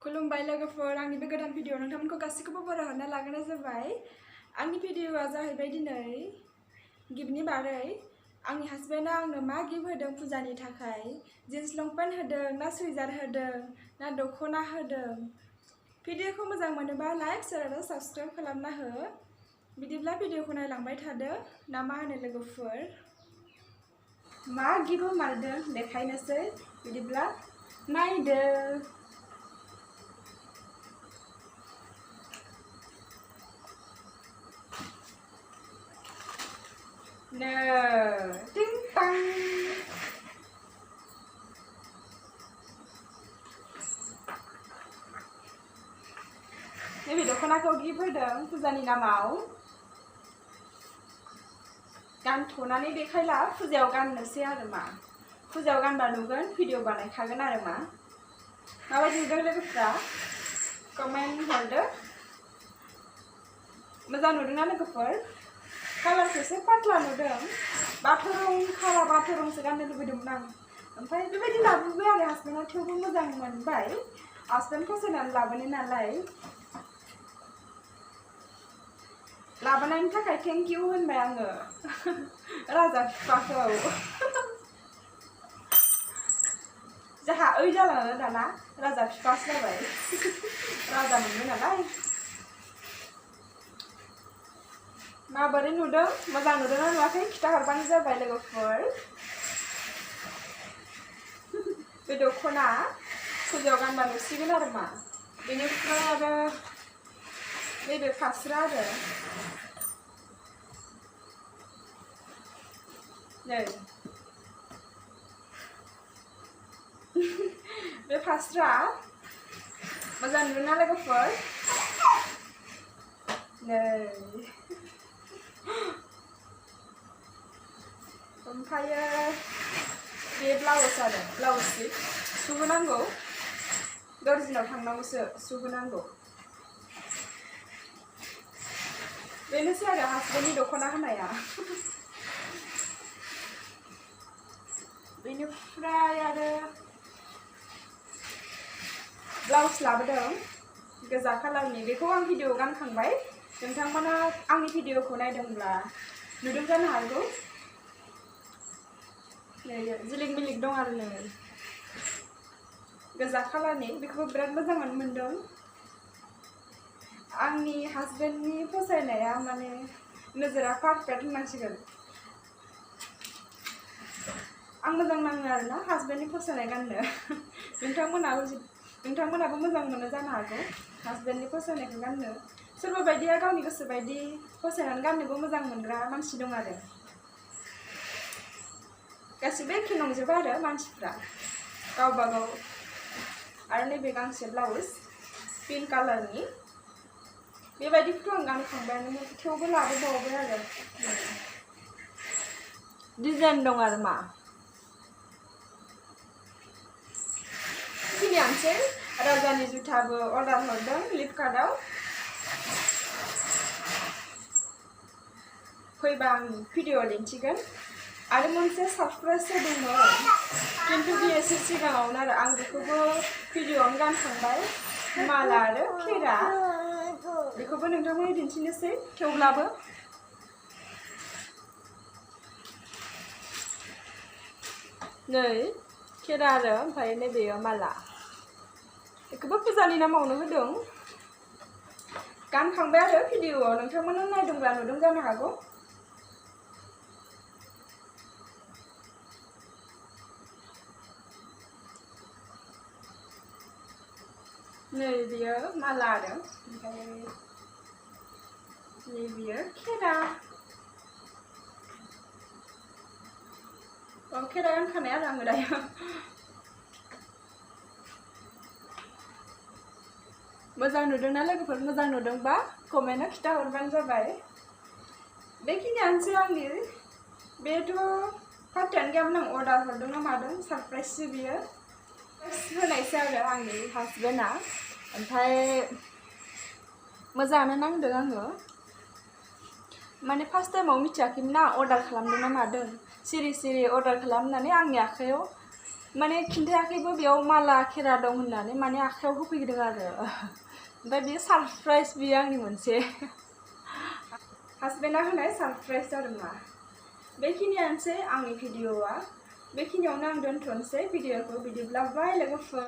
खुलुमबाय लोगोफोर आंनि बे गोदान भिडिअ नोंथांमोनखौ गासैखौबो बरायहरना लाग्रोनाय जाबाय। आंनि भिडिअआ जाहैबाय दिनै गिफ्टनि बारै। आंनि हासबेन्डआ आंनो मा गिफ्ट होदों फुजानि थाखाय, जिन्स लंपेन्ट होदों ना सुइजार होदों ना दख'ना होदों। भिडिअखौ मोजां मोनोबा लाइक शेयार आरो साबस्क्राइब खालामना हो। बिदिब्ला भिडिअखौ नायलांबाय थादो ना मा होनो लोगोफोर। मा गिफ्ट मारदों देखायनोसै, बिदिब्ला नायदो। No, ding dong. नैबे दख'नाखौ गिफ्ट होदों फुजानि नामाव। गानथ'नानै देखायला, फुजायाव गाननोसै आरो मा। फुजायाव गानबा नुगोन, भिडिअ बानायखागोन आरो मा। माबायदि नुदों लोगोफ्रा कमेन्ट हरदो। मोजां नुदोंना लोगोफोर? कालारखौ एसे पातला नुदों। बाथरं खाला बाथरंसो गाननो लुबैदोंमोन आं, ओमफ्राय बेबायदि लाबोबाय आरो हासबेन्डआ। थेवबो मोजां मोनबाय, हासबेन्ड फसायनानै लाबोनाय नालाय। लाबोनायनि थाखाय थेंक इउ होनबाय आङो राजा बिफाखौ। जोंहा ओइ जालाङो दाना, राजा बिफासो जाबाय। राजा मोनबाय नालाय। माबोरै नुदों? मोजां नुदोंना नुवाखै खिथाहरबानो जाबाय लोगोफोर। बे दख'ना फुजायाव गानबा नुसिगोन आरो मा। बेनिफ्राय आरो नैबे फास्रा आरो नै बे फास्रा मोजां नुदोंना लोगोफोर? नै ओमफ्रायो बे ब्लाउस आरो ब्लाउस सुहोनांगौ, दर्जिनाव थांनांगौसो सुहोनांगौ। बेनोसै आरो हासबेन्डनि दख'ना होनाया। बेनिफ्राय आरो ब्लाउस लाबोदों गोजा कालारनि। बेखौ आं भिडिअ गानखांबाय। नोंथांमोना आंनि भिडिअखौ नायदोंब्ला नुदों जानो हागौ। नै जिलिक मिलिक दं आरो नै गोजा कालारनि। बेखौबो बिराद मोजां मोनदों। आंनि हासबेन्डनि फसायनाया माने नोजोरा पारफेक्ट होननांसिगोन। आं मोजां नाङो आरोना हासबेन्डनि फसायनाय गाननो। नोंथांमोनाबो मोजां मोनो जानो हागौ हासबेन्डनि फसायनायखौ गाननो। सोरबा बायदिया गावनि गोसो बायदि फसायनानै गाननोबो मोजां मोनग्रा मानसि दं आरो। गासिबो एखे नंजोबा आरो मानसिफ्रा, गावबा गाव। आरो नैबे गांसे ब्लाउस पिंक कालारनि। बेबायदिखौथ' आं गानखांबायानो, थेवबो लाबोबावबाय आरो। डिजाइन दं आरो मा। बेखिनियानोसै। राजानि जुथाबो अर्डार हरदों फ्लिपकार्टआव। फैबा आं भिडिअ दिन्थिगोन। आरो मोनसे सारप्राइज होदोंमोन, खिन्थु बेयो एसे सिगाङावनो आरो आं बेखौबो भिडिअआवनो गानखांबाय। माला आरो खेरा, बेखौबो नोंथांमोननो दिन्थिनोसै। थेवब्लाबो नै खेरा आरो ओमफ्राय नैबेयो माला। बेखौबो फुजानि नामावनो होदों। गानखांबाय आरो भिडिअआव, नोंथांमोना नायदोंब्ला नुदों जानो हागौ। नै बियो माला आरो ओमफ्राय नै बियो खेरा। खेरा गानखानाय आरो आङो दायो। मोजां नुदोंना लोगोफोर? मोजां नुदोंबा कमेन्टआव खिथाहरबानो जाबाय। बेखिनियानोसै आंनि। बेथ' पार्टियानो गैयामोन, आं अर्डार हरदों ना मादों, सारप्राइजसो बियो। होनायसै आरो आंनि हासबेन्डआ। ओमफ्राय मोजाङानो नांदों आङो। माने फार्स्ट टाइमाव मिथियाखैमोन ना अर्डार खालामदों ना मादों। सिरि सिरि अर्डार खालामनानै आंनि आखायाव माने खिन्थायाखैबो बेयाव माला खेरा दं होननानै माने आखायाव होफैदों आरो ओमफ्राय बेयो सारप्राइज बियो आंनि मोनसे हासबेन्डआ होनाय सारप्राइज आरो मा बेखिनियानोसै आंनि भिडिअआ बेखिनियावनो आं दोनथ'नोसै भिडिअखौ बिदिब्ला बाय लोगोफोर